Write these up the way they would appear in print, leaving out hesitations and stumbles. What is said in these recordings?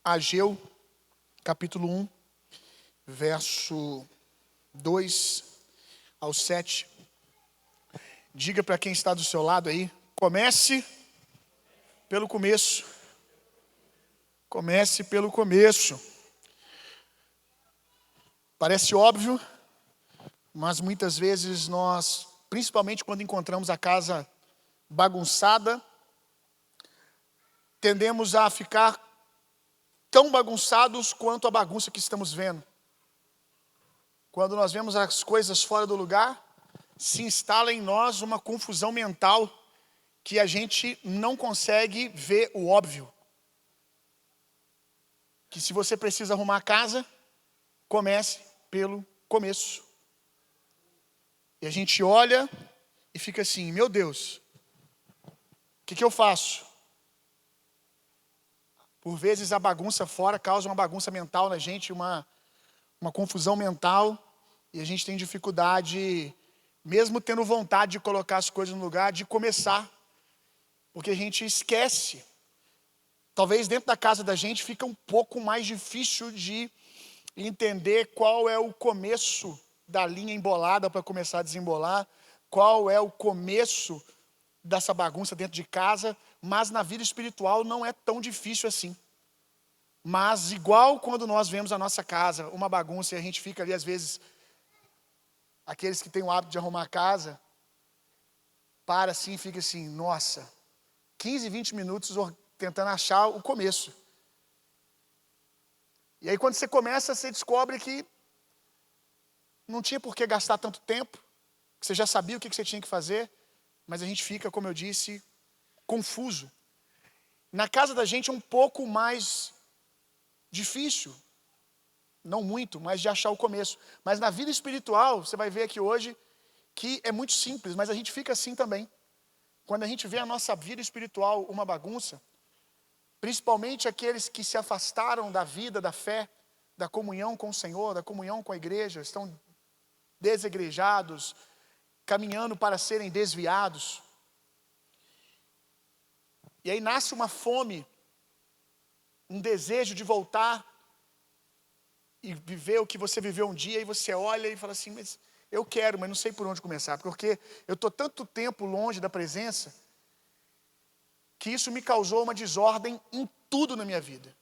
Ageu, capítulo 1, verso 2 ao 7. Diga para quem está do seu lado aí, comece pelo começo. Comece pelo começo. Parece óbvio, mas muitas vezes nós, principalmente quando encontramos a casa bagunçada, tendemos a ficar tão bagunçados quanto a bagunça que estamos vendo. Quando nós vemos as coisas fora do lugar, se instala em nós uma confusão mental que a gente não consegue ver o óbvio. Que se você precisa arrumar a casa, comece pelo começo. E a gente olha e fica assim, meu Deus, o que eu faço? Por vezes a bagunça fora causa uma bagunça mental na gente, uma confusão mental, e a gente tem dificuldade, mesmo tendo vontade de colocar as coisas no lugar, de começar, porque a gente esquece. Talvez dentro da casa da gente fica um pouco mais difícil de entender qual é o começo da linha embolada para começar a desembolar, qual é o começo dessa bagunça dentro de casa, mas na vida espiritual não é tão difícil assim. Mas igual quando nós vemos a nossa casa, uma bagunça, e a gente fica ali às vezes, aqueles que têm o hábito de arrumar a casa, para assim e fica assim, nossa, 15, 20 minutos tentando achar o começo. E aí quando você começa, você descobre que não tinha por que gastar tanto tempo, que você já sabia o que você tinha que fazer, mas a gente fica, como eu disse, confuso. Na casa da gente é um pouco mais difícil, não muito, mas de achar o começo. Mas na vida espiritual, você vai ver aqui hoje que é muito simples, mas a gente fica assim também. Quando a gente vê a nossa vida espiritual uma bagunça, principalmente aqueles que se afastaram da vida, da fé, da comunhão com o Senhor, da comunhão com a igreja, estão desigrejados, caminhando para serem desviados. E aí nasce uma fome, um desejo de voltar e viver o que você viveu um dia, e você olha e fala assim, mas eu quero, mas não sei por onde começar, porque eu estou tanto tempo longe da presença, que isso me causou uma desordem em tudo na minha vida.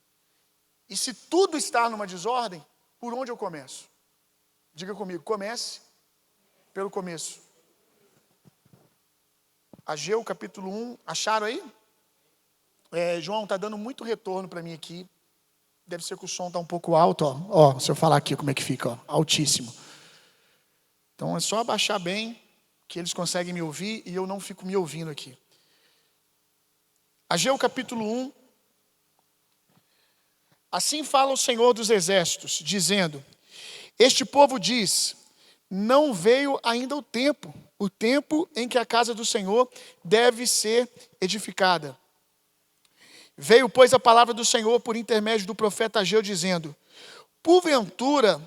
E se tudo está numa desordem, por onde eu começo? Diga comigo, comece pelo começo. Ageu, capítulo 1, acharam aí? João, está dando muito retorno para mim aqui. Deve ser que o som está um pouco alto, ó. Se eu falar aqui como é que fica, ó, altíssimo. Então é só abaixar bem, que eles conseguem me ouvir e eu não fico me ouvindo aqui. Ageu, capítulo 1. Assim fala o Senhor dos Exércitos, dizendo, este povo diz, não veio ainda o tempo em que a casa do Senhor deve ser edificada. Veio, pois, a palavra do Senhor por intermédio do profeta Ageu, dizendo, porventura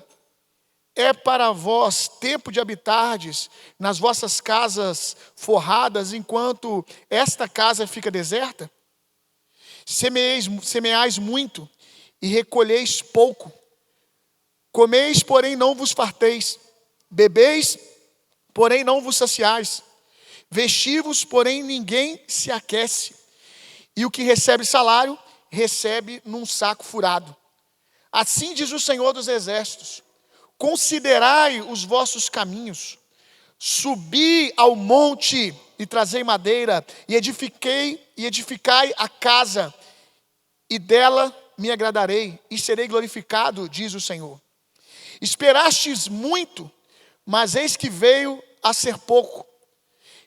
é para vós tempo de habitardes nas vossas casas forradas, enquanto esta casa fica deserta? Semeais muito e recolheis pouco. Comeis, porém não vos farteis. Bebeis, porém não vos saciais. Vestivos, porém ninguém se aquece. E o que recebe salário, recebe num saco furado. Assim diz o Senhor dos Exércitos, considerai os vossos caminhos, subi ao monte e trazei madeira, e edificai a casa, e dela me agradarei, e serei glorificado, diz o Senhor. Esperastes muito, mas eis que veio a ser pouco.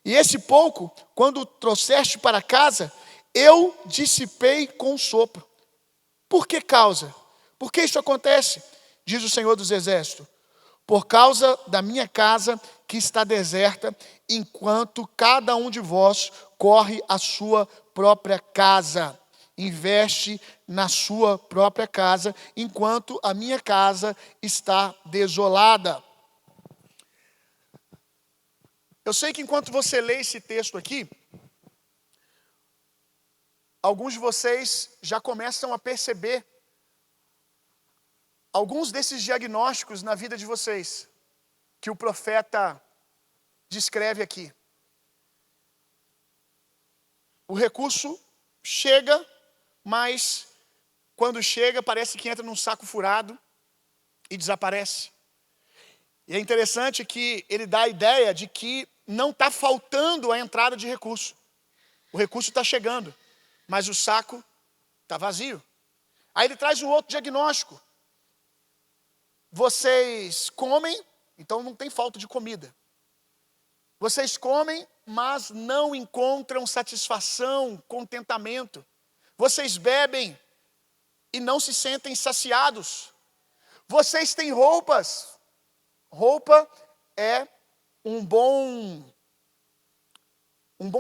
E esse pouco, quando trouxeste para casa, eu dissipei com um sopro. Por que causa? Por que isso acontece? Diz o Senhor dos Exércitos. Por causa da minha casa que está deserta, enquanto cada um de vós corre a sua própria casa. Investe na sua própria casa, enquanto a minha casa está desolada. Eu sei que enquanto você lê esse texto aqui, alguns de vocês já começam a perceber alguns desses diagnósticos na vida de vocês, que o profeta descreve aqui. O recurso chega, mas quando chega parece que entra num saco furado e desaparece. E é interessante que ele dá a ideia de que não está faltando a entrada de recurso. O recurso está chegando, mas o saco está vazio. Aí ele traz um outro diagnóstico. Vocês comem, então não tem falta de comida. Vocês comem, mas não encontram satisfação, contentamento. Vocês bebem e não se sentem saciados. Vocês têm roupas. Roupa é um bom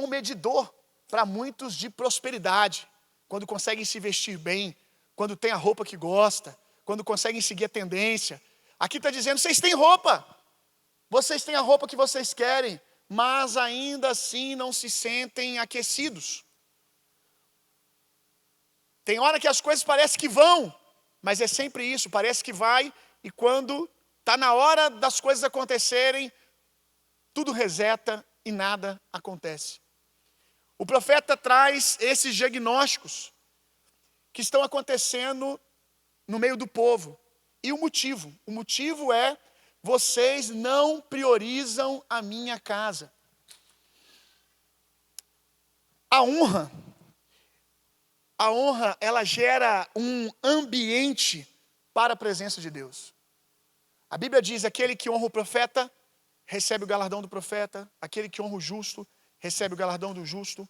medidor para muitos de prosperidade. Quando conseguem se vestir bem, quando tem a roupa que gosta, quando conseguem seguir a tendência. Aqui está dizendo, vocês têm roupa. Vocês têm a roupa que vocês querem, mas ainda assim não se sentem aquecidos. Tem hora que as coisas parecem que vão, mas é sempre isso, parece que vai, e quando está na hora das coisas acontecerem, tudo reseta e nada acontece. O profeta traz esses diagnósticos que estão acontecendo no meio do povo. E o motivo é, vocês não priorizam a minha casa. A honra, ela gera um ambiente para a presença de Deus. A Bíblia diz, aquele que honra o profeta, recebe o galardão do profeta. Aquele que honra o justo, recebe o galardão do justo.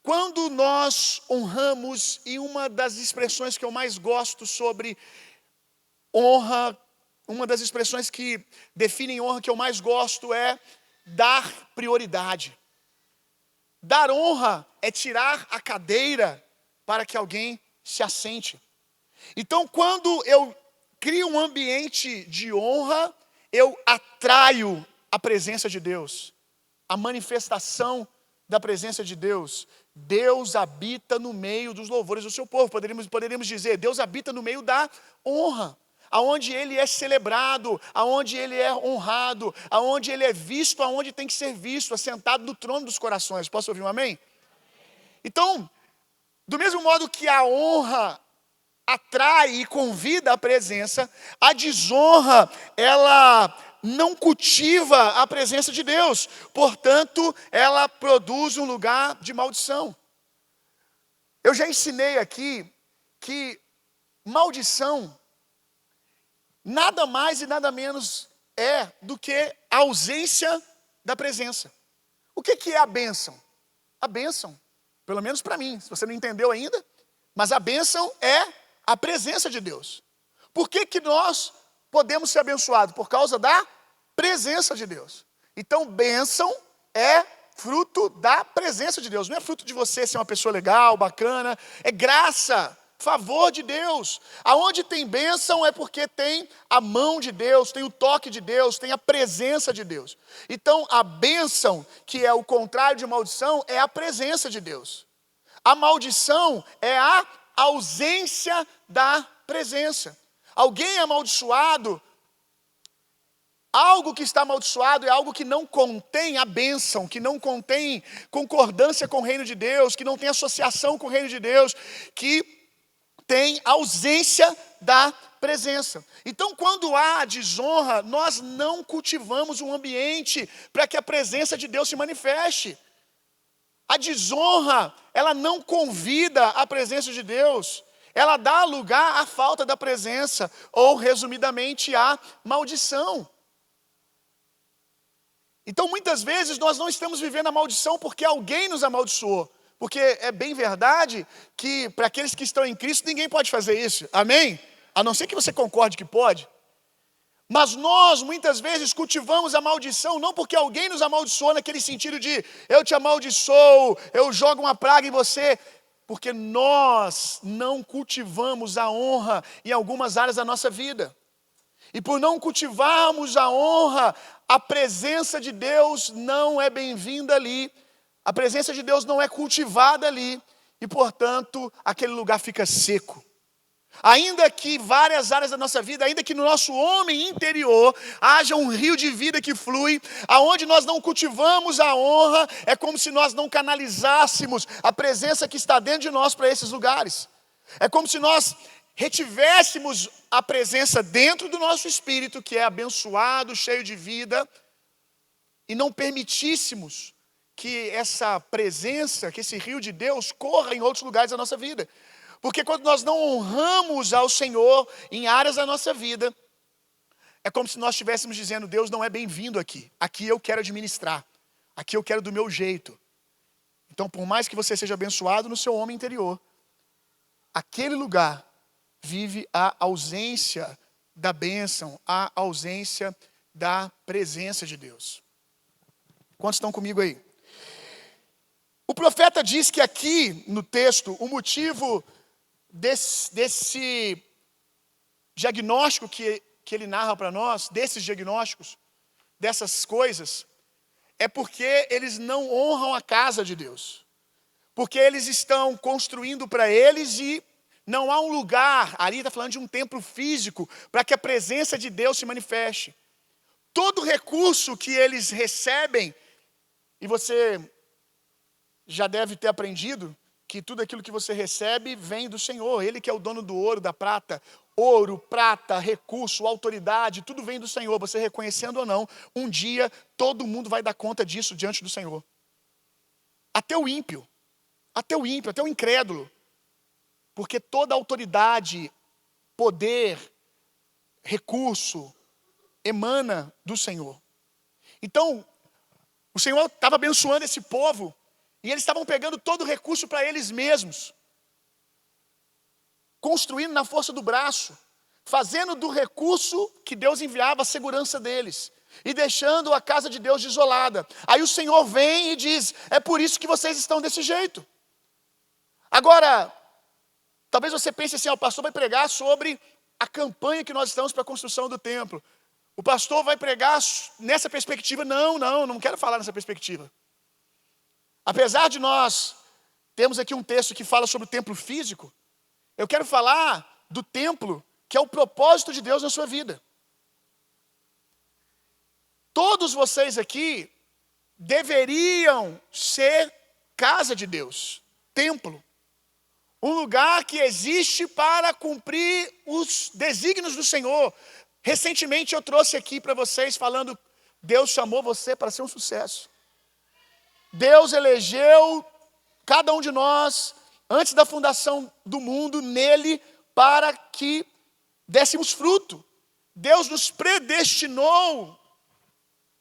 Quando nós honramos, e uma das expressões que eu mais gosto sobre honra, uma das expressões que definem honra que eu mais gosto é dar prioridade. Dar honra é tirar a cadeira para que alguém se assente. Então, quando eu crio um ambiente de honra, eu atraio a presença de Deus, a manifestação da presença de Deus. Deus habita no meio dos louvores do seu povo. Poderíamos dizer, Deus habita no meio da honra, aonde Ele é celebrado, aonde Ele é honrado, aonde Ele é visto, aonde tem que ser visto, assentado no trono dos corações. Posso ouvir um amém? Então, do mesmo modo que a honra atrai e convida a presença, a desonra, ela não cultiva a presença de Deus. Portanto, ela produz um lugar de maldição. Eu já ensinei aqui que maldição nada mais e nada menos é do que a ausência da presença. O que é a bênção? A bênção, pelo menos para mim, se você não entendeu ainda, mas a bênção é a presença de Deus. Por que nós podemos ser abençoados? Por causa da presença de Deus. Então, bênção é fruto da presença de Deus. Não é fruto de você ser uma pessoa legal, bacana. É graça, favor de Deus. Aonde tem bênção é porque tem a mão de Deus, tem o toque de Deus, tem a presença de Deus. Então, a bênção, que é o contrário de maldição, é a presença de Deus. A maldição é a ausência da presença. Alguém amaldiçoado, algo que está amaldiçoado é algo que não contém a bênção, que não contém concordância com o reino de Deus, que não tem associação com o reino de Deus, que tem ausência da presença. Então, quando há desonra, nós não cultivamos um ambiente para que a presença de Deus se manifeste. A desonra, ela não convida a presença de Deus, ela dá lugar à falta da presença, ou resumidamente, à maldição. Então, muitas vezes, nós não estamos vivendo a maldição porque alguém nos amaldiçoou. Porque é bem verdade que, para aqueles que estão em Cristo, ninguém pode fazer isso. Amém? A não ser que você concorde que pode. Mas nós, muitas vezes, cultivamos a maldição, não porque alguém nos amaldiçoou naquele sentido de eu te amaldiçoo, eu jogo uma praga em você, porque nós não cultivamos a honra em algumas áreas da nossa vida. E por não cultivarmos a honra, a presença de Deus não é bem-vinda ali, a presença de Deus não é cultivada ali, e portanto, aquele lugar fica seco. Ainda que várias áreas da nossa vida, ainda que no nosso homem interior haja um rio de vida que flui, aonde nós não cultivamos a honra, é como se nós não canalizássemos a presença que está dentro de nós para esses lugares. É como se nós retivéssemos a presença dentro do nosso espírito, que é abençoado, cheio de vida, e não permitíssemos que essa presença, que esse rio de Deus corra em outros lugares da nossa vida. Porque quando nós não honramos ao Senhor em áreas da nossa vida, é como se nós estivéssemos dizendo: Deus não é bem-vindo aqui. Aqui eu quero administrar. Aqui eu quero do meu jeito. Então, por mais que você seja abençoado no seu homem interior, aquele lugar vive a ausência da bênção, a ausência da presença de Deus. Quantos estão comigo aí? O profeta diz que aqui no texto, o motivo desse diagnóstico que ele narra para nós, desses diagnósticos, dessas coisas, é porque eles não honram a casa de Deus. Porque eles estão construindo para eles e não há um lugar, ali está falando de um templo físico, para que a presença de Deus se manifeste. Todo recurso que eles recebem, e você já deve ter aprendido que tudo aquilo que você recebe vem do Senhor. Ele que é o dono do ouro, da prata. Ouro, prata, recurso, autoridade, tudo vem do Senhor. Você reconhecendo ou não, um dia todo mundo vai dar conta disso diante do Senhor. Até o ímpio, até o incrédulo. Porque toda autoridade, poder, recurso, emana do Senhor. Então, o Senhor estava abençoando esse povo, e eles estavam pegando todo o recurso para eles mesmos. Construindo na força do braço. Fazendo do recurso que Deus enviava a segurança deles. E deixando a casa de Deus desolada. Aí o Senhor vem e diz: é por isso que vocês estão desse jeito. Agora, talvez você pense assim: o pastor vai pregar sobre a campanha que nós estamos para a construção do templo. O pastor vai pregar nessa perspectiva. Não quero falar nessa perspectiva. Apesar de nós termos aqui um texto que fala sobre o templo físico, eu quero falar do templo que é o propósito de Deus na sua vida. Todos vocês aqui deveriam ser casa de Deus, templo. Um lugar que existe para cumprir os desígnios do Senhor. Recentemente eu trouxe aqui para vocês falando: Deus chamou você para ser um sucesso. Deus elegeu cada um de nós, antes da fundação do mundo, nele, para que dessemos fruto. Deus nos predestinou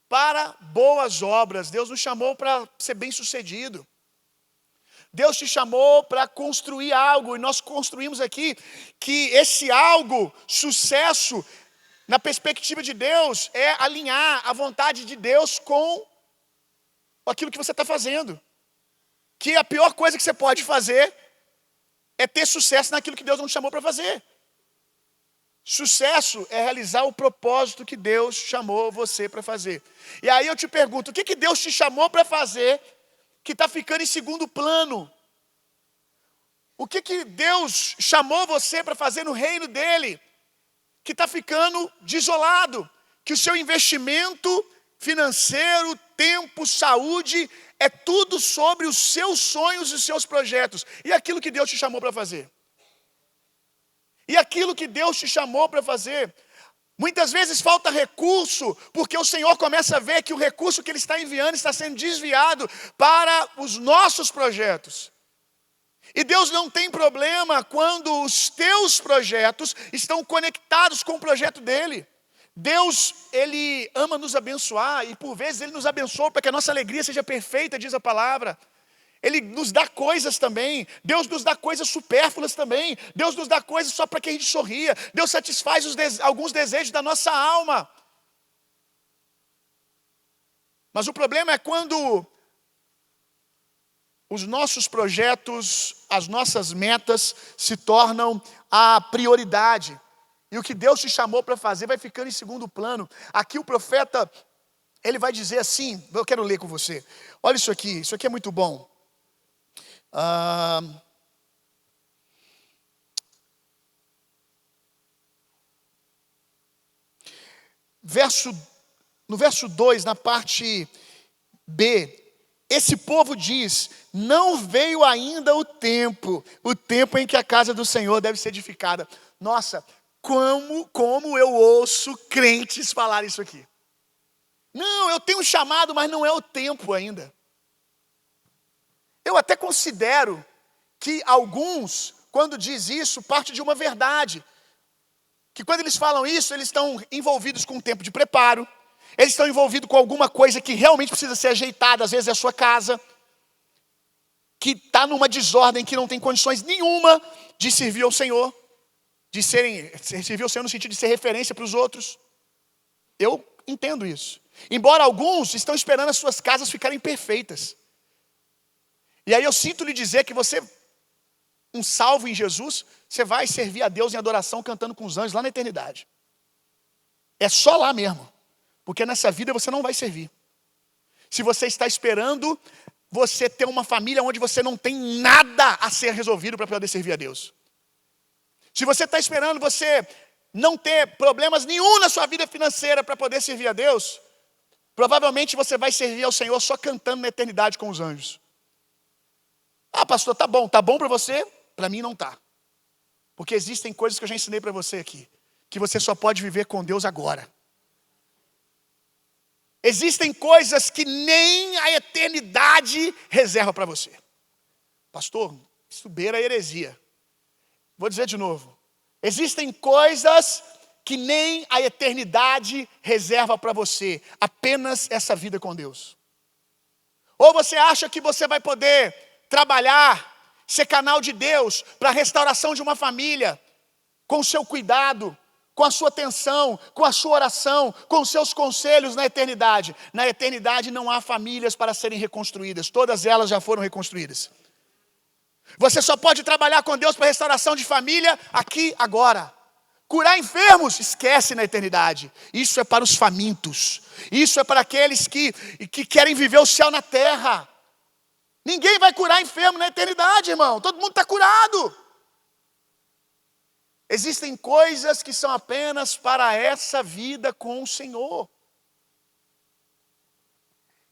para boas obras. Deus nos chamou para ser bem-sucedido. Deus te chamou para construir algo, e nós construímos aqui que esse algo, sucesso, na perspectiva de Deus, é alinhar a vontade de Deus com aquilo que você está fazendo. Que a pior coisa que você pode fazer é ter sucesso naquilo que Deus não te chamou para fazer. Sucesso é realizar o propósito que Deus chamou você para fazer. E aí eu te pergunto: o que Deus te chamou para fazer que está ficando em segundo plano? O que Deus chamou você para fazer no reino dele que está ficando desolado? Que o seu investimento financeiro, tempo, saúde, é tudo sobre os seus sonhos e os seus projetos. E aquilo que Deus te chamou para fazer? E aquilo que Deus te chamou para fazer? Muitas vezes falta recurso, porque o Senhor começa a ver que o recurso que Ele está enviando está sendo desviado para os nossos projetos. E Deus não tem problema quando os teus projetos estão conectados com o projeto dele. Deus, Ele ama nos abençoar, e por vezes Ele nos abençoa para que a nossa alegria seja perfeita, diz a palavra. Ele nos dá coisas também. Deus nos dá coisas supérfluas também. Deus nos dá coisas só para que a gente sorria. Deus satisfaz alguns desejos da nossa alma. Mas o problema é quando os nossos projetos, as nossas metas se tornam a prioridade. E o que Deus te chamou para fazer vai ficando em segundo plano. Aqui o profeta, ele vai dizer assim, eu quero ler com você. Olha isso aqui é muito bom. no verso 2, na parte B, esse povo diz: não veio ainda o tempo em que a casa do Senhor deve ser edificada. Nossa, como eu ouço crentes falar isso aqui. Não, eu tenho um chamado, mas não é o tempo ainda. Eu até considero que alguns, quando diz isso, parte de uma verdade. Que quando eles falam isso, eles estão envolvidos com um tempo de preparo. Eles estão envolvidos com alguma coisa que realmente precisa ser ajeitada. Às vezes é a sua casa, que está numa desordem, que não tem condições nenhuma de servir ao Senhor. Servir ao Senhor no sentido de ser referência para os outros. Eu entendo isso. Embora alguns estão esperando as suas casas ficarem perfeitas. E aí eu sinto lhe dizer que você, um salvo em Jesus, você vai servir a Deus em adoração cantando com os anjos lá na eternidade. É só lá mesmo. Porque nessa vida você não vai servir. Se você está esperando você ter uma família onde você não tem nada a ser resolvido para poder servir a Deus. Se você está esperando você não ter problemas nenhum na sua vida financeira para poder servir a Deus, provavelmente você vai servir ao Senhor só cantando na eternidade com os anjos. Ah, pastor, tá bom para você? Para mim não tá. Porque existem coisas que eu já ensinei para você aqui, que você só pode viver com Deus agora. Existem coisas que nem a eternidade reserva para você. Pastor, isso beira a heresia. Vou dizer de novo. Existem coisas que nem a eternidade reserva para você. Apenas essa vida com Deus. Ou você acha que você vai poder trabalhar, ser canal de Deus para a restauração de uma família, com o seu cuidado, com a sua atenção, com a sua oração, com os seus conselhos na eternidade. Na eternidade não há famílias para serem reconstruídas, todas elas já foram reconstruídas. Você só pode trabalhar com Deus para restauração de família aqui, agora. Curar enfermos, esquece na eternidade. Isso é para os famintos. Isso é para aqueles que querem viver o céu na terra. Ninguém vai curar enfermo na eternidade, irmão. Todo mundo está curado. Existem coisas que são apenas para essa vida com o Senhor.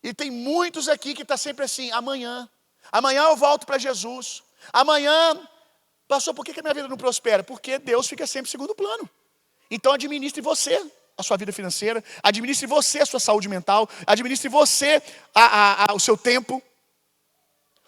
E tem muitos aqui que estão sempre assim: amanhã eu volto para Jesus. Amanhã, pastor, por que a minha vida não prospera? Porque Deus fica sempre em segundo plano. Então administre você a sua vida financeira, administre você a sua saúde mental, administre você o seu tempo.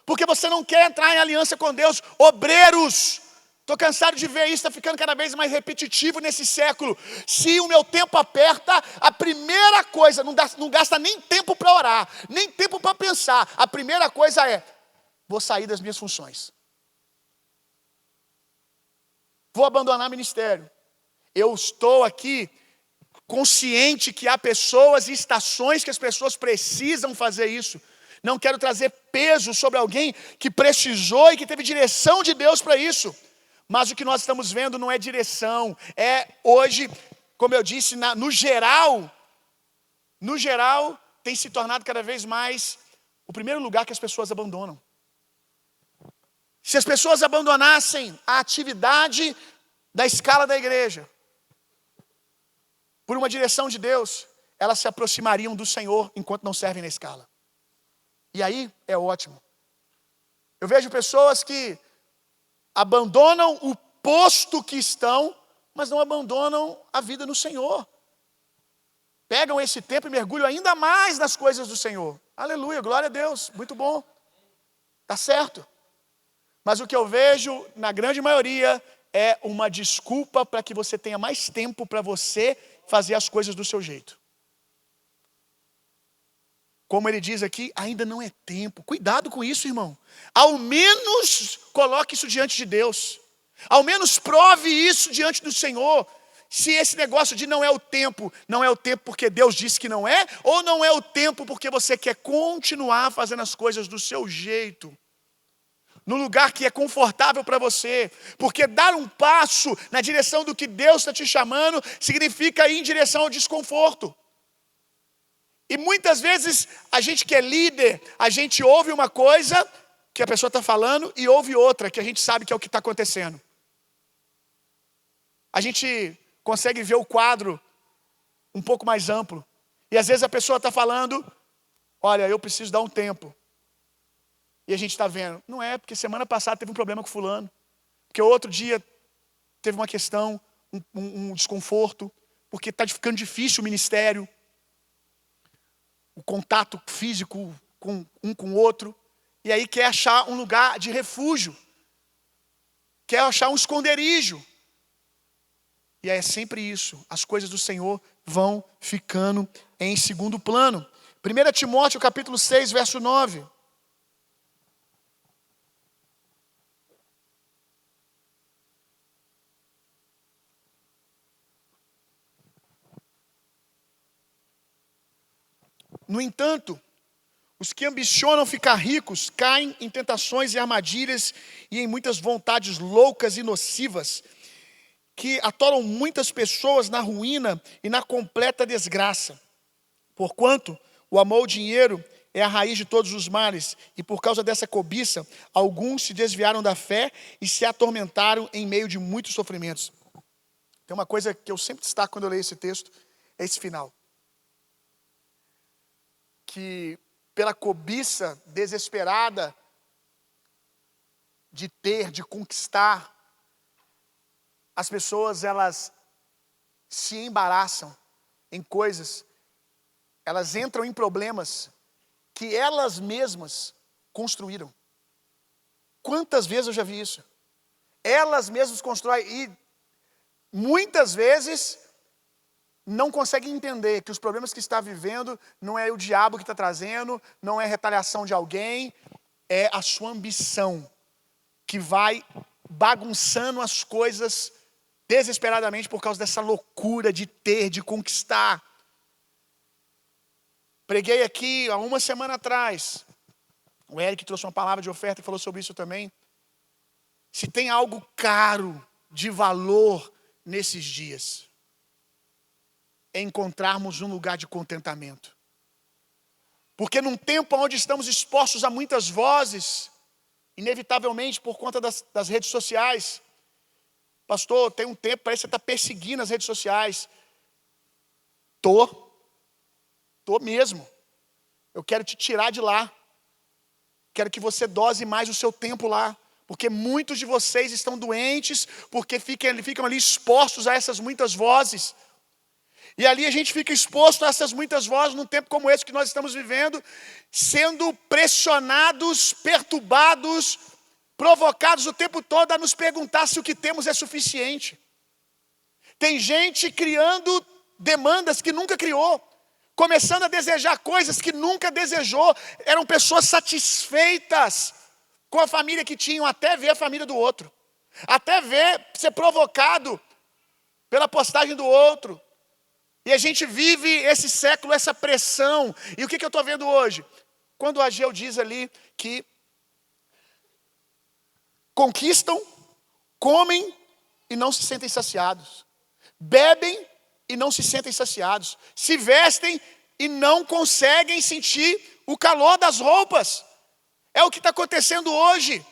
Porque você não quer entrar em aliança com Deus. Obreiros, estou cansado de ver isso, está ficando cada vez mais repetitivo nesse século. Se o meu tempo aperta, a primeira coisa, não gasta nem tempo para orar, nem tempo para pensar. A primeira coisa é: vou sair das minhas funções. Vou abandonar o ministério. Eu estou aqui consciente que há pessoas e estações que as pessoas precisam fazer isso. Não quero trazer peso sobre alguém que precisou e que teve direção de Deus para isso. Mas o que nós estamos vendo não é direção. É hoje, como eu disse, no geral, tem se tornado cada vez mais o primeiro lugar que as pessoas abandonam. Se as pessoas abandonassem a atividade da escala da igreja por uma direção de Deus, elas se aproximariam do Senhor enquanto não servem na escala. E aí é ótimo. Eu vejo pessoas que abandonam o posto que estão, mas não abandonam a vida no Senhor. Pegam esse tempo e mergulham ainda mais nas coisas do Senhor. Aleluia, glória a Deus, muito bom. Tá certo. Mas o que eu vejo, na grande maioria, é uma desculpa para que você tenha mais tempo para você fazer as coisas do seu jeito. Como ele diz aqui, ainda não é tempo. Cuidado com isso, irmão. Ao menos coloque isso diante de Deus. Ao menos prove isso diante do Senhor. Se esse negócio de não é o tempo porque Deus disse que não é, ou não é o tempo porque você quer continuar fazendo as coisas do seu jeito, no lugar que é confortável para você. Porque dar um passo na direção do que Deus está te chamando significa ir em direção ao desconforto. E muitas vezes a gente que é líder, a gente ouve uma coisa que a pessoa está falando e ouve outra que a gente sabe que é o que está acontecendo. A gente consegue ver o quadro um pouco mais amplo. E às vezes a pessoa está falando, olha, eu preciso dar um tempo. E a gente está vendo, não é, porque semana passada teve um problema com fulano. Porque outro dia teve uma questão, um desconforto, porque está ficando difícil o ministério, o contato físico com o outro, e aí quer achar um lugar de refúgio, quer achar um esconderijo. E é sempre isso, as coisas do Senhor vão ficando em segundo plano. 1 Timóteo capítulo 6, verso 9. No entanto, os que ambicionam ficar ricos caem em tentações e armadilhas e em muitas vontades loucas e nocivas, que atolam muitas pessoas na ruína e na completa desgraça. Porquanto o amor ao dinheiro é a raiz de todos os males, e por causa dessa cobiça, alguns se desviaram da fé e se atormentaram em meio de muitos sofrimentos. Tem uma coisa que eu sempre destaco quando eu leio esse texto, é esse final. Que pela cobiça desesperada de ter, de conquistar, as pessoas elas se embaraçam em coisas, elas entram em problemas que elas mesmas construíram. Quantas vezes eu já vi isso? Elas mesmas constroem e muitas vezes não conseguem entender que os problemas que está vivendo não é o diabo que está trazendo, não é retaliação de alguém, é a sua ambição que vai bagunçando as coisas desesperadamente por causa dessa loucura de ter, de conquistar. Preguei aqui há uma semana atrás, o Eric trouxe uma palavra de oferta e falou sobre isso também. Se tem algo caro, de valor nesses dias, é encontrarmos um lugar de contentamento. Porque num tempo onde estamos expostos a muitas vozes, inevitavelmente por conta das redes sociais, pastor, tem um tempo, parece que você está perseguindo as redes sociais. Tô mesmo. Eu quero te tirar de lá. Quero que você dose mais o seu tempo lá. Porque muitos de vocês estão doentes, porque ficam ali expostos a essas muitas vozes. E ali a gente fica exposto a essas muitas vozes num tempo como esse que nós estamos vivendo, sendo pressionados, perturbados, provocados o tempo todo a nos perguntar se o que temos é suficiente. Tem gente criando demandas que nunca criou, começando a desejar coisas que nunca desejou. Eram pessoas satisfeitas com a família que tinham, até ver a família do outro, até ver ser provocado pela postagem do outro. E a gente vive esse século, essa pressão. E o que eu estou vendo hoje? Quando o Ageu diz ali que conquistam, comem e não se sentem saciados. Bebem e não se sentem saciados. Se vestem e não conseguem sentir o calor das roupas. É o que está acontecendo hoje.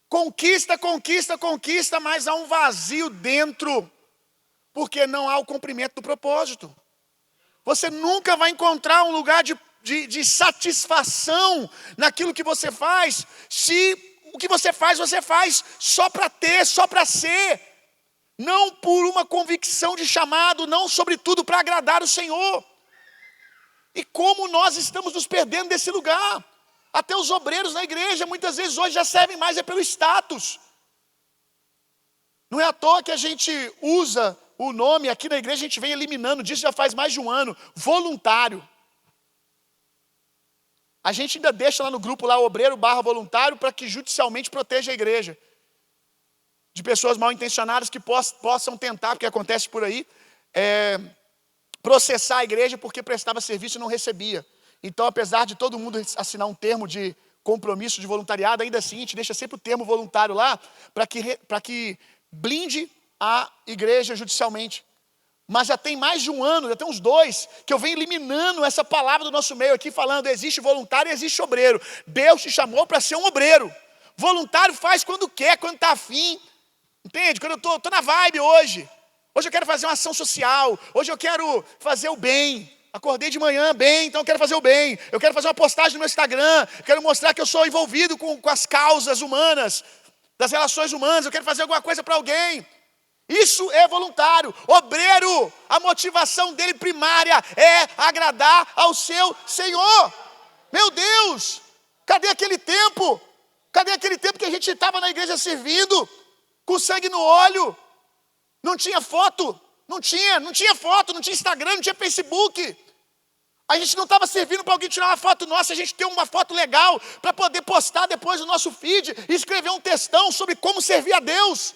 Conquista, conquista, conquista, mas há um vazio dentro. Porque não há o cumprimento do propósito. Você nunca vai encontrar um lugar de satisfação naquilo que você faz, se o que você faz só para ter, só para ser. Não por uma convicção de chamado, não sobretudo para agradar o Senhor. E como nós estamos nos perdendo desse lugar. Até os obreiros na igreja, muitas vezes hoje já servem mais pelo status. Não é à toa que a gente usa o nome, aqui na igreja a gente vem eliminando disso já faz mais de um ano, voluntário. A gente ainda deixa lá no grupo, lá, obreiro/voluntário, para que judicialmente proteja a igreja. De pessoas mal intencionadas que possam tentar, porque acontece por aí, processar a igreja porque prestava serviço e não recebia. Então, apesar de todo mundo assinar um termo de compromisso de voluntariado, ainda assim a gente deixa sempre o termo voluntário lá, para que blinde a igreja judicialmente. Mas já tem mais de um ano, já tem uns 2, que eu venho eliminando essa palavra do nosso meio aqui, falando existe voluntário e existe obreiro. Deus te chamou para ser um obreiro. Voluntário faz quando quer, quando está afim. Entende? Quando eu estou na vibe hoje. Hoje eu quero fazer uma ação social. Hoje eu quero fazer o bem. Acordei de manhã bem, então eu quero fazer o bem. Eu quero fazer uma postagem no meu Instagram. Eu quero mostrar que eu sou envolvido com as causas humanas, das relações humanas. Eu quero fazer alguma coisa para alguém. Isso é voluntário. Obreiro, a motivação dele primária é agradar ao seu Senhor. Meu Deus, cadê aquele tempo? Cadê aquele tempo que a gente estava na igreja servindo, com sangue no olho? Não tinha foto, não tinha foto, não tinha Instagram, não tinha Facebook. A gente não estava servindo para alguém tirar uma foto nossa, a gente ter uma foto legal para poder postar depois no nosso feed e escrever um textão sobre como servir a Deus.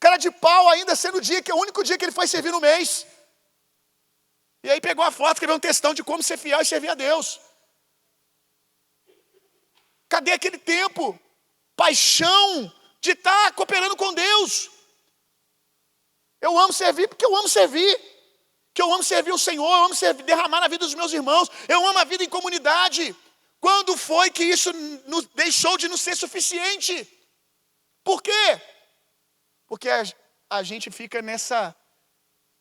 Cara de pau ainda sendo o único dia que ele foi servir no mês. E aí pegou a foto, escreveu um textão de como ser fiel e servir a Deus. Cadê aquele tempo? Paixão de estar cooperando com Deus. Eu amo servir porque eu amo servir. Que eu amo servir o Senhor, eu amo derramar na vida dos meus irmãos. Eu amo a vida em comunidade. Quando foi que isso deixou de não ser suficiente? Por quê? Porque a gente fica nessa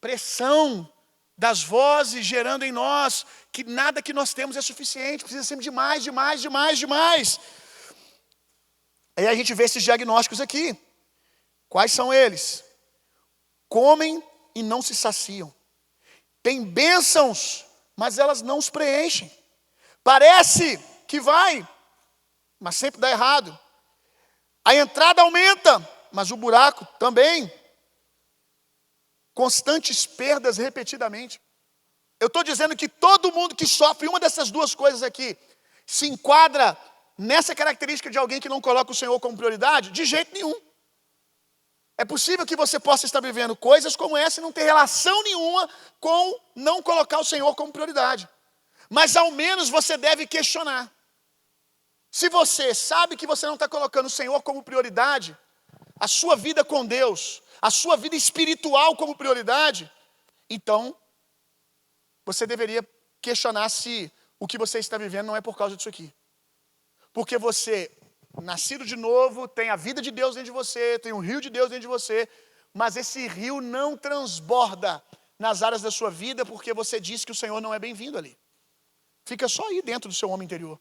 pressão das vozes gerando em nós que nada que nós temos é suficiente, precisa sempre de mais, de mais, de mais, de mais. Aí a gente vê esses diagnósticos aqui. Quais são eles? Comem e não se saciam. Tem bênçãos, mas elas não os preenchem. Parece que vai, mas sempre dá errado. A entrada aumenta, mas o buraco também. Constantes perdas repetidamente. Eu estou dizendo que todo mundo que sofre uma dessas duas coisas aqui se enquadra nessa característica de alguém que não coloca o Senhor como prioridade? De jeito nenhum. É possível que você possa estar vivendo coisas como essa e não ter relação nenhuma com não colocar o Senhor como prioridade. Mas ao menos você deve questionar. Se você sabe que você não está colocando o Senhor como prioridade, a sua vida com Deus, a sua vida espiritual como prioridade, então você deveria questionar se o que você está vivendo não é por causa disso aqui. Porque você, nascido de novo, tem a vida de Deus dentro de você, tem o rio de Deus dentro de você, mas esse rio não transborda nas áreas da sua vida porque você disse que o Senhor não é bem-vindo ali. Fica só aí dentro do seu homem interior.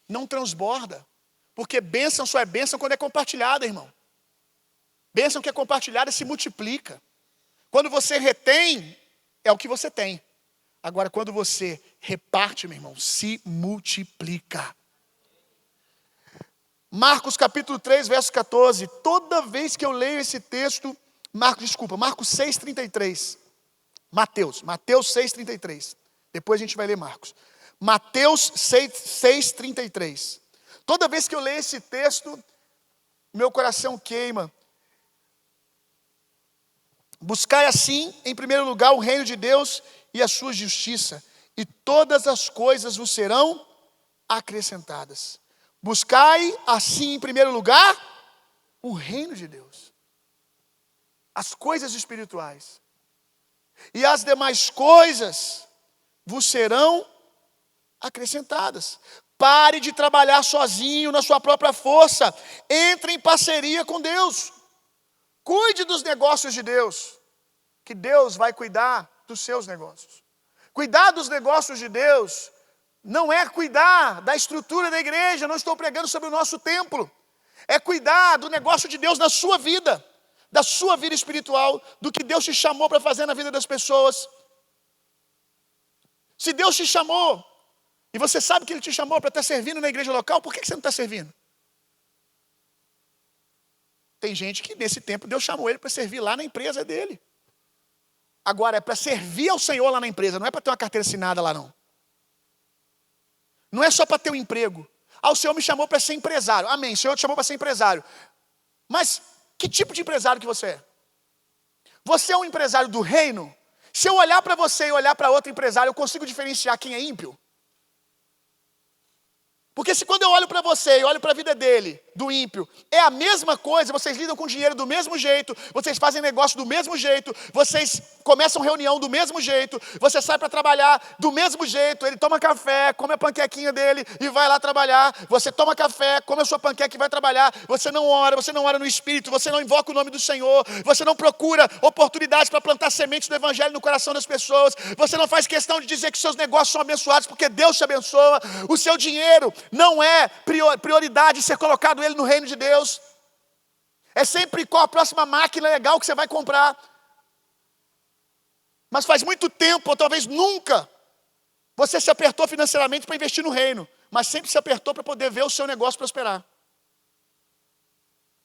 Não transborda. Porque bênção só é bênção quando é compartilhada, irmão. Bênção que é compartilhada se multiplica. Quando você retém, é o que você tem. Agora, quando você reparte, meu irmão, se multiplica. Marcos capítulo 3, verso 14. Toda vez que eu leio esse texto, Marcos 6,33. Mateus 6,33. Depois a gente vai ler Marcos. Mateus 6,33. Toda vez que eu leio esse texto, meu coração queima. Buscai assim, em primeiro lugar, o reino de Deus e a sua justiça, e todas as coisas vos serão acrescentadas. Buscai assim, em primeiro lugar, o reino de Deus, as coisas espirituais, e as demais coisas vos serão acrescentadas. Pare de trabalhar sozinho na sua própria força. Entre em parceria com Deus. Cuide dos negócios de Deus, que Deus vai cuidar dos seus negócios. Cuidar dos negócios de Deus não é cuidar da estrutura da igreja, não estou pregando sobre o nosso templo. É cuidar do negócio de Deus na sua vida, da sua vida espiritual, do que Deus te chamou para fazer na vida das pessoas. Se Deus te chamou, e você sabe que Ele te chamou para estar servindo na igreja local, por que você não está servindo? Tem gente que nesse tempo Deus chamou ele para servir lá na empresa dele. Agora é para servir ao Senhor lá na empresa, não é para ter uma carteira assinada lá não. Não é só para ter um emprego. O Senhor me chamou para ser empresário. Amém, o Senhor te chamou para ser empresário. Mas que tipo de empresário que você é? Você é um empresário do reino? Se eu olhar para você e olhar para outro empresário, eu consigo diferenciar quem é ímpio? Porque se quando eu olho para você e olho para a vida dele, do ímpio. É a mesma coisa, vocês lidam com dinheiro do mesmo jeito, vocês fazem negócio do mesmo jeito, vocês começam reunião do mesmo jeito, você sai para trabalhar do mesmo jeito, ele toma café, come a panquequinha dele e vai lá trabalhar, você toma café, come a sua panqueca e vai trabalhar, você não ora no Espírito, você não invoca o nome do Senhor, você não procura oportunidades para plantar sementes do Evangelho no coração das pessoas, você não faz questão de dizer que seus negócios são abençoados porque Deus te abençoa, o seu dinheiro não é prioridade ser colocado ele no reino de Deus, é sempre qual a próxima máquina legal que você vai comprar, mas faz muito tempo, ou talvez nunca, você se apertou financeiramente para investir no reino, mas sempre se apertou para poder ver o seu negócio prosperar.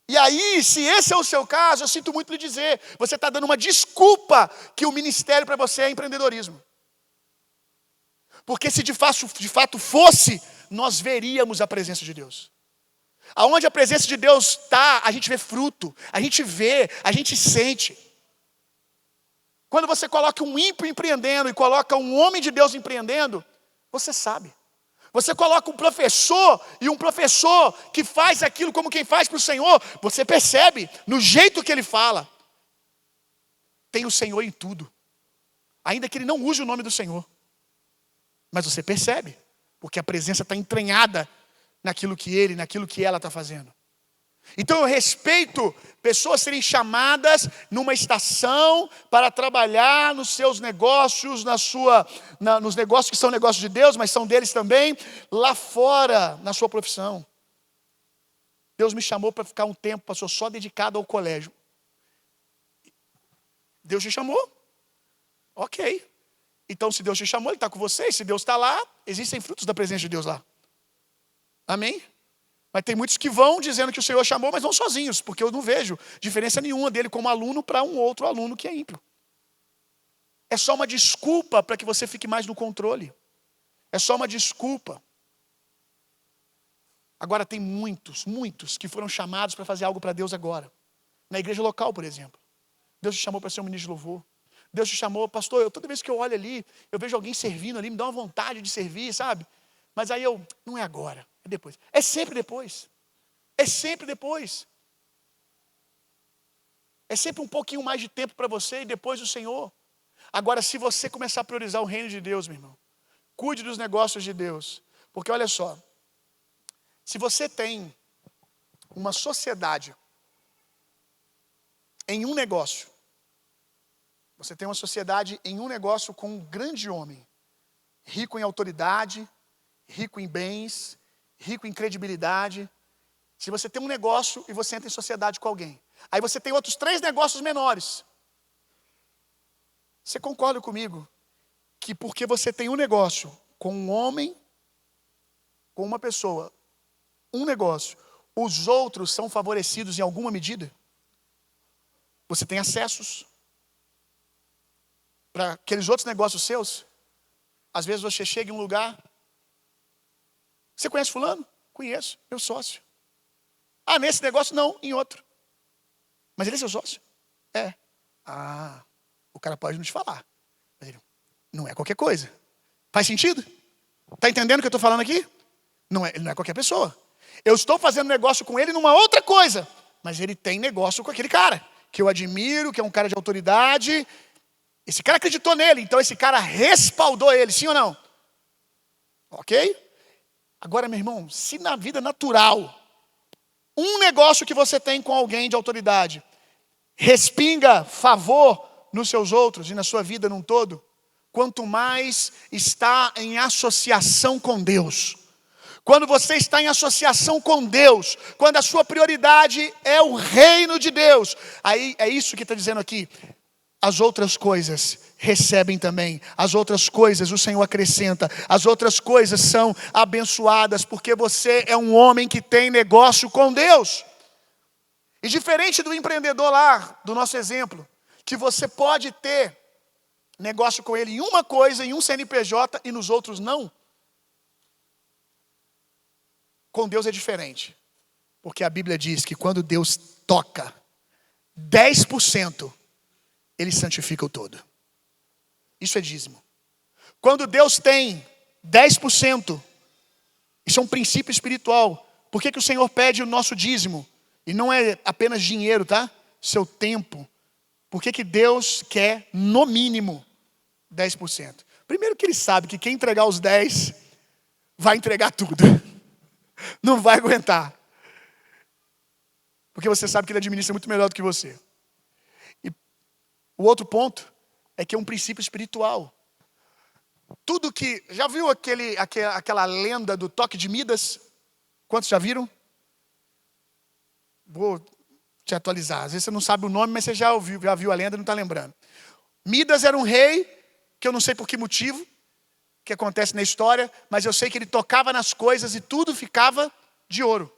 E aí, se esse é o seu caso, eu sinto muito lhe dizer, você está dando uma desculpa que o ministério para você é empreendedorismo. Porque se de fato fosse, nós veríamos a presença de Deus. Aonde a presença de Deus está, a gente vê fruto, a gente vê, a gente sente. Quando você coloca um ímpio empreendendo e coloca um homem de Deus empreendendo, você sabe. Você coloca um professor e um professor que faz aquilo como quem faz para o Senhor, você percebe no jeito que ele fala. Tem o Senhor em tudo. Ainda que ele não use o nome do Senhor. Mas você percebe, porque a presença está entranhada naquilo que ela está fazendo. Então eu respeito pessoas serem chamadas numa estação para trabalhar nos seus negócios, nos negócios que são negócios de Deus, mas são deles também, lá fora, na sua profissão. Deus me chamou para ficar um tempo, pastor, só dedicado ao colégio. Deus te chamou? Ok. Então se Deus te chamou, Ele está com você, e se Deus está lá, existem frutos da presença de Deus lá. Amém? Mas tem muitos que vão dizendo que o Senhor chamou, mas vão sozinhos, porque eu não vejo diferença nenhuma dele como aluno para um outro aluno que é ímpio. É só uma desculpa para que você fique mais no controle. É só uma desculpa. Agora tem muitos que foram chamados para fazer algo para Deus agora. Na igreja local, por exemplo. Deus te chamou para ser um ministro de louvor. Deus te chamou, pastor, toda vez que eu olho ali, eu vejo alguém servindo ali, me dá uma vontade de servir, sabe? Mas aí não é agora, é depois. É sempre depois. É sempre depois. É sempre um pouquinho mais de tempo para você e depois o Senhor. Agora, se você começar a priorizar o reino de Deus, meu irmão, cuide dos negócios de Deus. Porque olha só, se você tem uma sociedade em um negócio, você tem uma sociedade em um negócio com um grande homem, rico em autoridade, rico em bens, rico em credibilidade. Se você tem um negócio e você entra em sociedade com alguém, aí você tem outros 3 negócios menores. Você concorda comigo que porque você tem um negócio com um homem, com uma pessoa, um negócio, os outros são favorecidos em alguma medida? Você tem acessos para aqueles outros negócios seus? Às vezes você chega em um lugar, você conhece fulano? Conheço, meu sócio. Ah, nesse negócio não, em outro. Mas ele é seu sócio? É. Ah, o cara pode não te falar. Mas ele, não é qualquer coisa. Faz sentido? Está entendendo o que eu estou falando aqui? Ele não é qualquer pessoa. Eu estou fazendo negócio com ele numa outra coisa, mas ele tem negócio com aquele cara, que eu admiro, que é um cara de autoridade. Esse cara acreditou nele, então esse cara respaldou ele, sim ou não? Ok? Agora, meu irmão, se na vida natural, um negócio que você tem com alguém de autoridade respinga favor nos seus outros e na sua vida num todo, quanto mais está em associação com Deus. Quando você está em associação com Deus, quando a sua prioridade é o reino de Deus, aí é isso que está dizendo aqui. As outras coisas recebem também, as outras coisas o Senhor acrescenta, as outras coisas são abençoadas, porque você é um homem que tem negócio com Deus. E diferente do empreendedor lá, do nosso exemplo, que você pode ter negócio com ele em uma coisa, em um CNPJ e nos outros não. Com Deus é diferente, porque a Bíblia diz que quando Deus toca 10%, Ele santifica o todo. Isso é dízimo. Quando Deus tem 10%, isso é um princípio espiritual. Por que o Senhor pede o nosso dízimo? E não é apenas dinheiro, tá? Seu tempo. Por que Deus quer, no mínimo, 10%? Primeiro que Ele sabe que quem entregar os 10 vai entregar tudo. Não vai aguentar. Porque você sabe que Ele administra muito melhor do que você. E o outro ponto é que é um princípio espiritual. Tudo que... Já viu aquela lenda do toque de Midas? Quantos já viram? Vou te atualizar. Às vezes você não sabe o nome, mas você já viu a lenda e não está lembrando. Midas era um rei, que eu não sei por que motivo, que acontece na história, mas eu sei que ele tocava nas coisas e tudo ficava de ouro.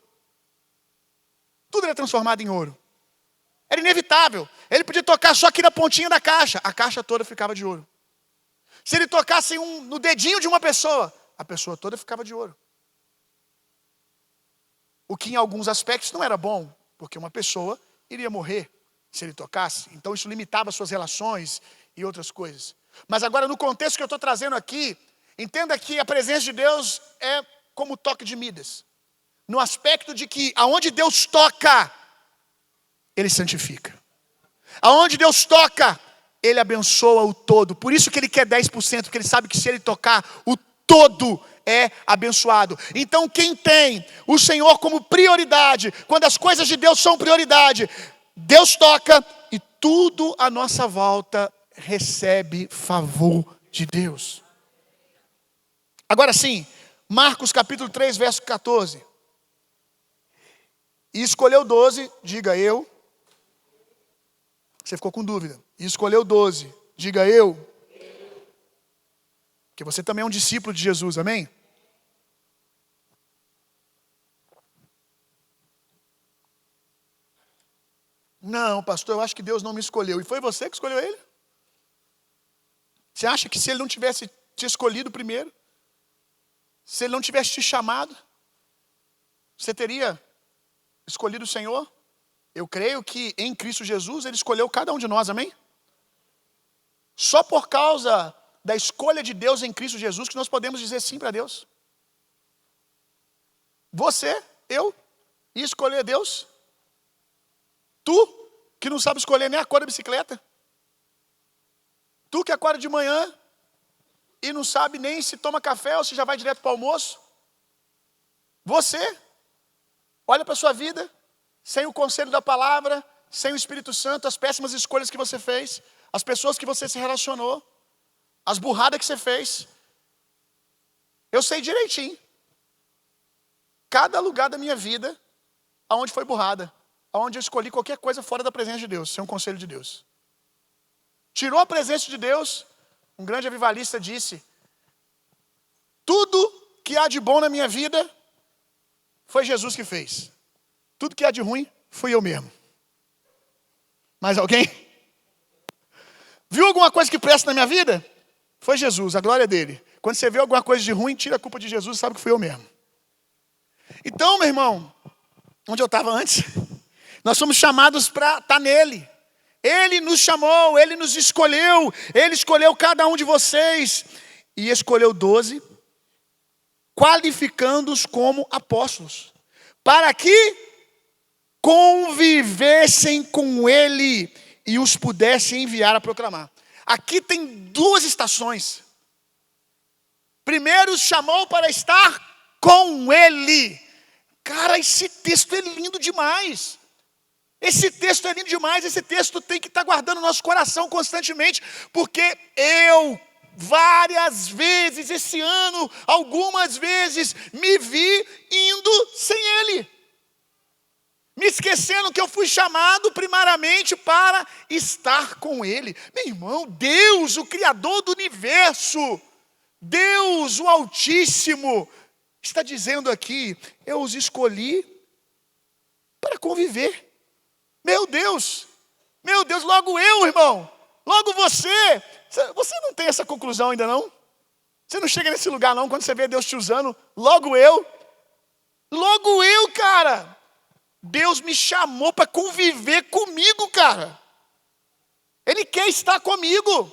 Tudo era transformado em ouro. Era inevitável. Ele podia tocar só aqui na pontinha da caixa. A caixa toda ficava de ouro. Se ele tocasse no dedinho de uma pessoa, a pessoa toda ficava de ouro. O que em alguns aspectos não era bom, porque uma pessoa iria morrer se ele tocasse. Então isso limitava suas relações e outras coisas. Mas agora no contexto que eu estou trazendo aqui, entenda que a presença de Deus é como o toque de Midas. No aspecto de que aonde Deus toca, Ele santifica. Aonde Deus toca, Ele abençoa o todo. Por isso que Ele quer 10%, porque Ele sabe que se Ele tocar, o todo é abençoado. Então quem tem o Senhor como prioridade, quando as coisas de Deus são prioridade, Deus toca e tudo à nossa volta recebe favor de Deus. Agora sim, Marcos capítulo 3, verso 14. E escolheu 12, diga eu. Você ficou com dúvida. E escolheu 12, diga eu. Porque você também é um discípulo de Jesus, amém? Não, pastor, eu acho que Deus não me escolheu. E foi você que escolheu Ele? Você acha que se Ele não tivesse te escolhido primeiro, se Ele não tivesse te chamado, você teria escolhido o Senhor? Eu creio que em Cristo Jesus Ele escolheu cada um de nós, amém? Só por causa da escolha de Deus em Cristo Jesus que nós podemos dizer sim para Deus. Você, eu, ia escolher Deus? Tu, que não sabe escolher nem a cor da bicicleta? Tu que acorda de manhã e não sabe nem se toma café ou se já vai direto para o almoço? Você, olha para a sua vida, sem o conselho da palavra, sem o Espírito Santo, as péssimas escolhas que você fez, as pessoas que você se relacionou, as burradas que você fez. Eu sei direitinho. Cada lugar da minha vida, aonde foi burrada, aonde eu escolhi qualquer coisa fora da presença de Deus, sem um conselho de Deus. Tirou a presença de Deus, um grande avivalista disse: tudo que há de bom na minha vida foi Jesus que fez. Tudo que há de ruim fui eu mesmo. Mais alguém? Viu alguma coisa que presta na minha vida? Foi Jesus, a glória dele. Quando você vê alguma coisa de ruim, tira a culpa de Jesus e sabe que fui eu mesmo. Então, meu irmão, onde eu estava antes, nós somos chamados para estar nele. Ele nos chamou, Ele nos escolheu, Ele escolheu cada um de vocês e escolheu 12, qualificando-os como apóstolos, para que convivessem com Ele e os pudessem enviar a proclamar. Aqui tem duas estações. Primeiro, chamou para estar com Ele. Cara, esse texto é lindo demais. Esse texto é lindo demais, esse texto tem que estar guardando no nosso coração constantemente, porque eu, várias vezes esse ano, algumas vezes, me vi indo sem Ele. Me esquecendo que eu fui chamado primariamente para estar com Ele. Meu irmão, Deus, o Criador do universo, Deus, o Altíssimo, está dizendo aqui: eu os escolhi para conviver. Meu Deus, logo eu, irmão, logo você não tem essa conclusão ainda não? Você não chega nesse lugar não, quando você vê Deus te usando, logo eu, cara, Deus me chamou para conviver comigo, cara. Ele quer estar comigo,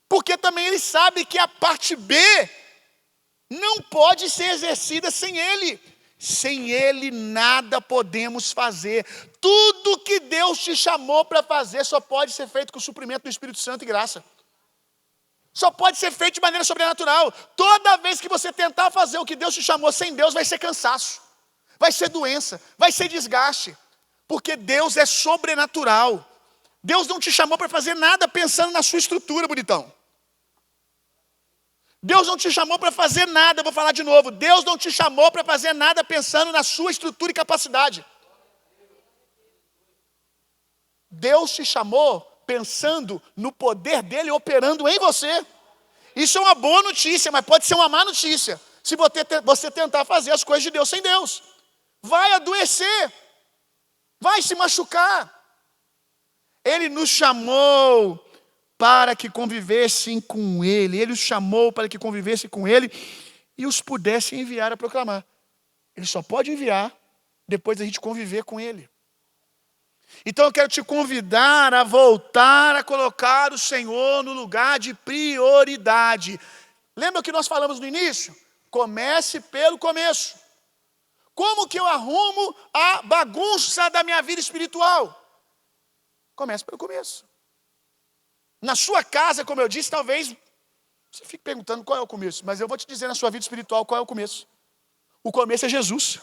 porque também Ele sabe que a parte B não pode ser exercida sem Ele. Sem Ele nada podemos fazer. Tudo que Deus te chamou para fazer só pode ser feito com o suprimento do Espírito Santo e graça. Só pode ser feito de maneira sobrenatural. Toda vez que você tentar fazer o que Deus te chamou sem Deus, vai ser cansaço, vai ser doença, vai ser desgaste. Porque Deus é sobrenatural. Deus não te chamou para fazer nada pensando na sua estrutura, bonitão. Deus não te chamou para fazer nada, vou falar de novo. Deus não te chamou para fazer nada pensando na sua estrutura e capacidade. Deus te chamou pensando no poder dele operando em você. Isso é uma boa notícia, mas pode ser uma má notícia se você tentar fazer as coisas de Deus sem Deus. Vai adoecer, vai se machucar. Ele nos chamou para que convivessem com Ele. Ele os chamou para que convivessem com Ele e os pudesse enviar a proclamar. Ele só pode enviar depois da gente conviver com Ele. Então eu quero te convidar a voltar a colocar o Senhor no lugar de prioridade. Lembra o que nós falamos no início? Comece pelo começo. Como que eu arrumo a bagunça da minha vida espiritual? Comece pelo começo. Na sua casa, como eu disse, talvez você fique perguntando qual é o começo, mas eu vou te dizer na sua vida espiritual qual é o começo. O começo é Jesus.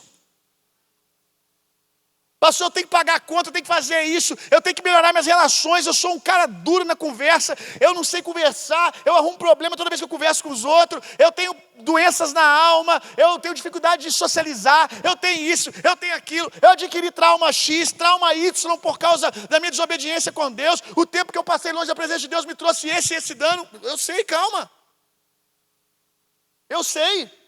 Pastor, eu tenho que pagar a conta, eu tenho que fazer isso, eu tenho que melhorar minhas relações, eu sou um cara duro na conversa, eu não sei conversar, eu arrumo problema toda vez que eu converso com os outros, eu tenho doenças na alma, eu tenho dificuldade de socializar, eu tenho isso, eu tenho aquilo, eu adquiri trauma X, trauma Y por causa da minha desobediência com Deus, o tempo que eu passei longe da presença de Deus me trouxe esse dano. Eu sei, calma. Eu sei.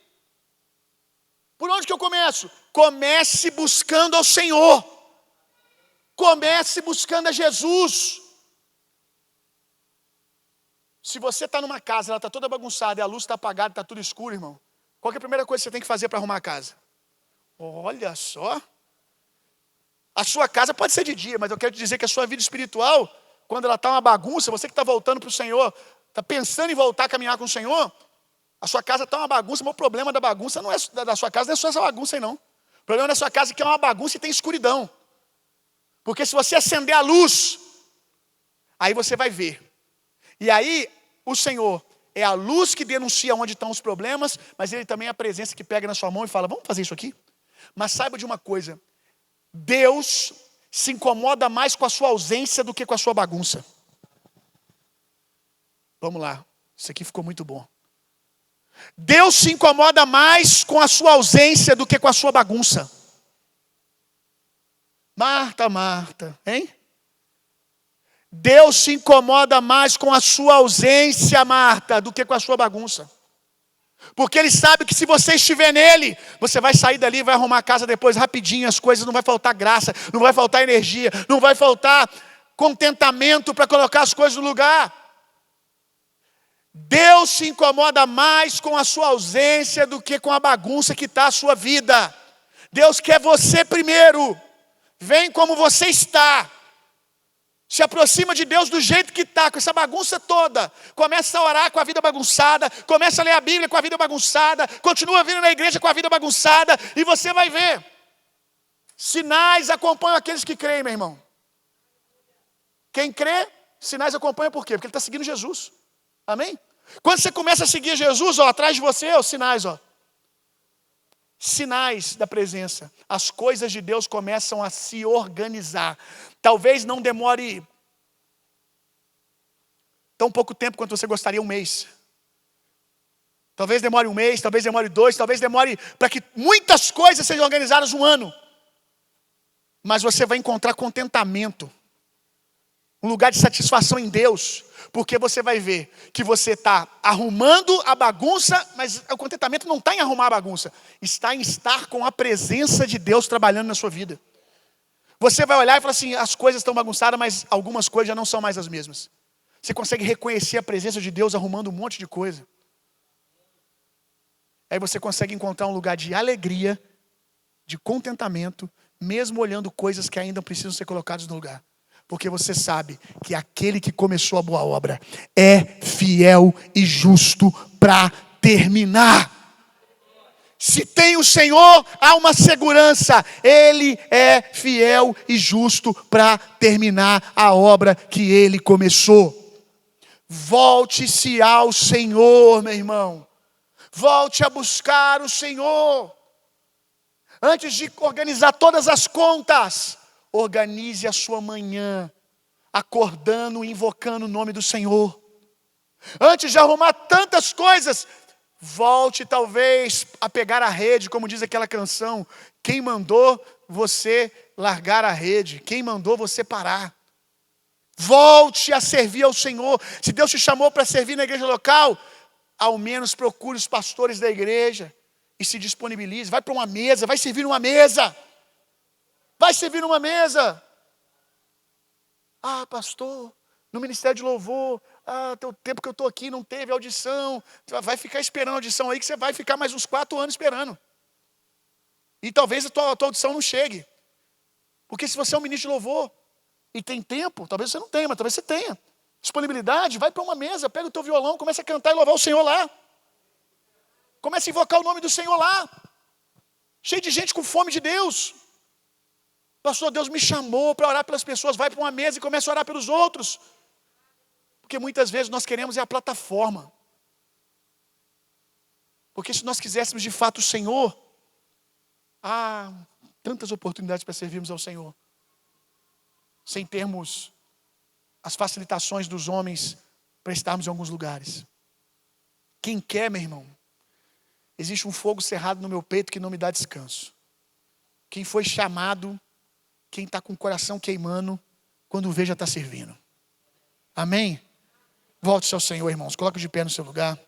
Por onde que eu começo? Comece buscando ao Senhor. Comece buscando a Jesus. Se você está numa casa, ela está toda bagunçada e a luz está apagada, está tudo escuro, irmão. Qual que é a primeira coisa que você tem que fazer para arrumar a casa? Olha só. A sua casa pode ser de dia, mas eu quero te dizer que a sua vida espiritual, quando ela está uma bagunça, você que está voltando para o Senhor, está pensando em voltar a caminhar com o Senhor, a sua casa está uma bagunça, mas o problema da bagunça não é da sua casa, não é só essa bagunça aí não. O problema da sua casa é que é uma bagunça e tem escuridão. Porque se você acender a luz, aí você vai ver. E aí o Senhor é a luz que denuncia onde estão os problemas, mas Ele também é a presença que pega na sua mão e fala, vamos fazer isso aqui? Mas saiba de uma coisa, Deus se incomoda mais com a sua ausência do que com a sua bagunça. Vamos lá, isso aqui ficou muito bom. Deus se incomoda mais com a sua ausência do que com a sua bagunça. Marta, Marta, hein? Deus se incomoda mais com a sua ausência, Marta, do que com a sua bagunça. Porque Ele sabe que se você estiver nele, você vai sair dali e vai arrumar a casa depois rapidinho, as coisas, não vai faltar graça, não vai faltar energia, não vai faltar contentamento para colocar as coisas no lugar. Deus se incomoda mais com a sua ausência do que com a bagunça que está a sua vida. Deus quer você primeiro. Vem como você está. Se aproxima de Deus do jeito que está, com essa bagunça toda. Começa a orar com a vida bagunçada. Começa a ler a Bíblia com a vida bagunçada. Continua vindo na igreja com a vida bagunçada. E você vai ver. Sinais acompanham aqueles que creem, meu irmão. Quem crê, sinais acompanham por quê? Porque ele está seguindo Jesus. Amém? Quando você começa a seguir Jesus, ó, atrás de você, os sinais, ó. Sinais da presença. As coisas de Deus começam a se organizar. Talvez não demore tão pouco tempo quanto você gostaria, um mês. Talvez demore um mês, talvez demore 2, talvez demore para que muitas coisas sejam organizadas um ano. Mas você vai encontrar contentamento. Um lugar de satisfação em Deus. Porque você vai ver que você está arrumando a bagunça, mas o contentamento não está em arrumar a bagunça. Está em estar com a presença de Deus trabalhando na sua vida. Você vai olhar e falar assim, as coisas estão bagunçadas, mas algumas coisas já não são mais as mesmas. Você consegue reconhecer a presença de Deus arrumando um monte de coisa. Aí você consegue encontrar um lugar de alegria, de contentamento, mesmo olhando coisas que ainda precisam ser colocadas no lugar. Porque você sabe que aquele que começou a boa obra é fiel e justo para terminar. Se tem o Senhor, há uma segurança. Ele é fiel e justo para terminar a obra que Ele começou. Volte-se ao Senhor, meu irmão. Volte a buscar o Senhor. Antes de organizar todas as contas, organize a sua manhã, acordando e invocando o nome do Senhor. Antes de arrumar tantas coisas, volte talvez a pegar a rede, como diz aquela canção. Quem mandou você largar a rede? Quem mandou você parar? Volte a servir ao Senhor. Se Deus te chamou para servir na igreja local, ao menos procure os pastores da igreja e se disponibilize. Vai para uma mesa, vai servir numa mesa. Vai servir numa mesa. Ah, pastor, no ministério de louvor, o tempo que eu estou aqui não teve audição. Vai ficar esperando a audição aí, que você vai ficar mais uns 4 anos esperando. E talvez a tua audição não chegue. Porque se você é um ministro de louvor e tem tempo, talvez você não tenha, mas talvez você tenha disponibilidade, vai para uma mesa, pega o teu violão, começa a cantar e louvar o Senhor lá. Começa a invocar o nome do Senhor lá. Cheio de gente com fome de Deus. Pastor, Deus me chamou para orar pelas pessoas. Vai para uma mesa e começa a orar pelos outros. Porque muitas vezes nós queremos a plataforma. Porque se nós quiséssemos de fato o Senhor, há tantas oportunidades para servirmos ao Senhor. Sem termos as facilitações dos homens para estarmos em alguns lugares. Quem quer, meu irmão, existe um fogo cerrado no meu peito que não me dá descanso. Quem foi chamado, quem está com o coração queimando, quando vê já está servindo. Amém? Volte-se ao Senhor, irmãos. Coloque de pé no seu lugar.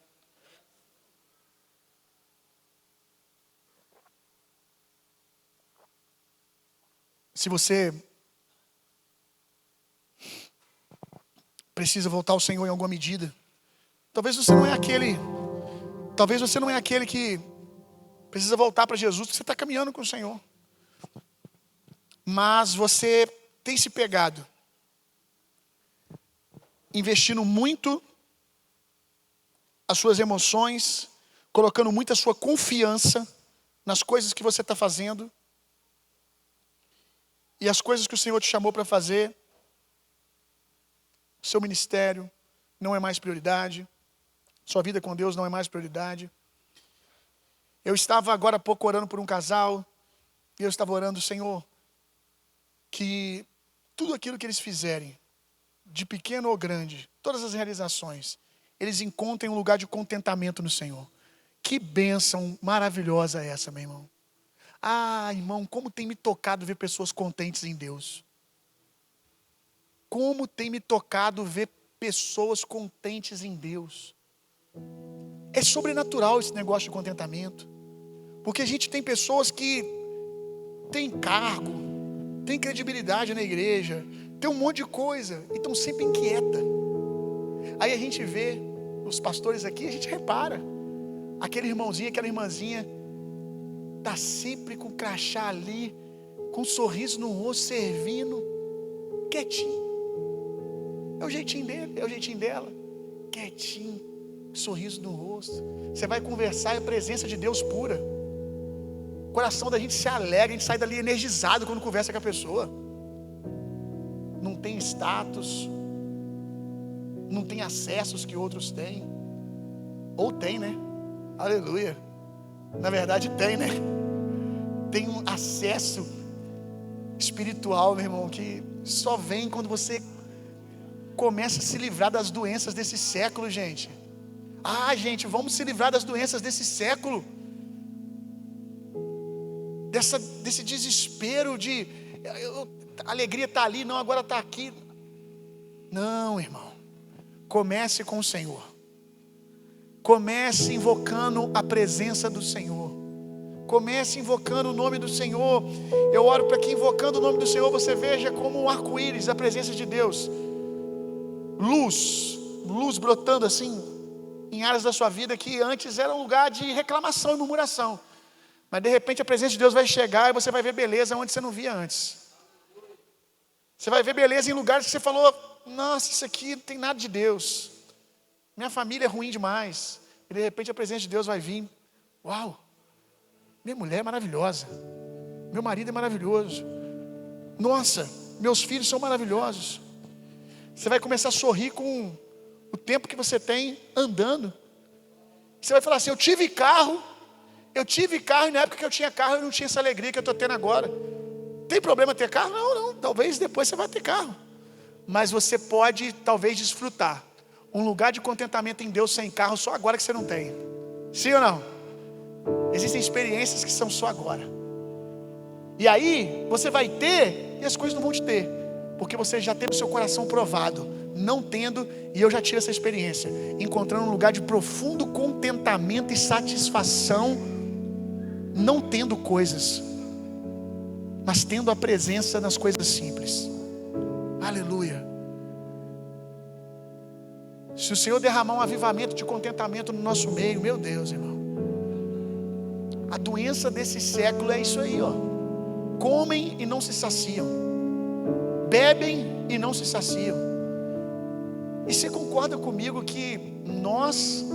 Se você precisa voltar ao Senhor em alguma medida, talvez você não é aquele que precisa voltar para Jesus, porque você está caminhando com o Senhor. Mas você tem se pegado, investindo muito as suas emoções, colocando muito a sua confiança nas coisas que você está fazendo, e as coisas que o Senhor te chamou para fazer, seu ministério não é mais prioridade, sua vida com Deus não é mais prioridade. Eu estava agora há pouco orando por um casal, e eu estava orando, Senhor, que tudo aquilo que eles fizerem, de pequeno ou grande, todas as realizações, eles encontrem um lugar de contentamento no Senhor. Que bênção maravilhosa é essa, meu irmão. Ah, irmão, como tem me tocado ver pessoas contentes em Deus. Como tem me tocado ver pessoas contentes em Deus. É sobrenatural esse negócio de contentamento. Porque a gente tem pessoas que têm cargo, têm credibilidade na igreja, tem um monte de coisa e estão sempre inquietas. Aí a gente vê os pastores aqui, a gente repara. Aquele irmãozinho, aquela irmãzinha, está sempre com o crachá ali, com um sorriso no rosto, servindo, quietinho. É o jeitinho dele, é o jeitinho dela. Quietinho, sorriso no rosto. Você vai conversar, é a presença de Deus pura. O coração da gente se alegra, a gente sai dali energizado quando conversa com a pessoa. Não tem status, não tem acessos que outros têm. Ou tem, né? Aleluia. Na verdade tem, né? Tem um acesso espiritual, meu irmão, que só vem quando você começa a se livrar das doenças desse século, gente. Ah, gente, vamos se livrar das doenças desse século. Desse desespero de a alegria está ali, não, agora está aqui. Não, irmão. Comece com o Senhor. Comece invocando a presença do Senhor. Comece invocando o nome do Senhor. Eu oro para que invocando o nome do Senhor você veja como um arco-íris a presença de Deus. Luz brotando assim em áreas da sua vida que antes era um lugar de reclamação e murmuração. Mas de repente a presença de Deus vai chegar e você vai ver beleza onde você não via antes. Você vai ver beleza em lugares que você falou, nossa, isso aqui não tem nada de Deus. Minha família é ruim demais. E de repente a presença de Deus vai vir. Uau! minha mulher é maravilhosa, meu marido é maravilhoso, nossa, meus filhos são maravilhosos. Você vai começar a sorrir com o tempo que você tem andando. Você vai falar assim: eu tive carro, e na época que eu tinha carro eu não tinha essa alegria que eu estou tendo agora. Tem problema ter carro? Não, talvez depois você vai ter carro. Mas você pode talvez desfrutar um lugar de contentamento em Deus sem carro só agora que você não tem. Sim ou não? Existem experiências que são só agora. E aí você vai ter e as coisas não vão te ter, porque você já teve o seu coração provado, não tendo, e eu já tive essa experiência, encontrando um lugar de profundo contentamento e satisfação, não tendo coisas, mas tendo a presença nas coisas simples. Aleluia. Se o Senhor derramar um avivamento de contentamento no nosso meio, meu Deus, irmão, a doença desse século é isso aí, ó. Comem e não se saciam, bebem e não se saciam. E você concorda comigo que nós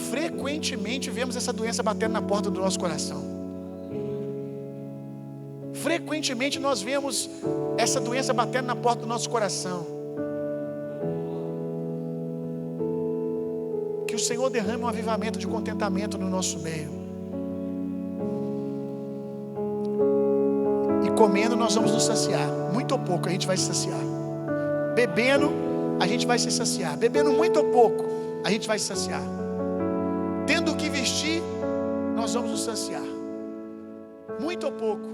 frequentemente vemos essa doença batendo na porta do nosso coração? Frequentemente nós vemos essa doença batendo na porta do nosso coração. Que o Senhor derrame um avivamento de contentamento no nosso meio. E comendo nós vamos nos saciar, muito ou pouco a gente vai se saciar. Bebendo a gente vai se saciar, bebendo muito ou pouco a gente vai se saciar. Tendo o que vestir nós vamos nos saciar, muito ou pouco.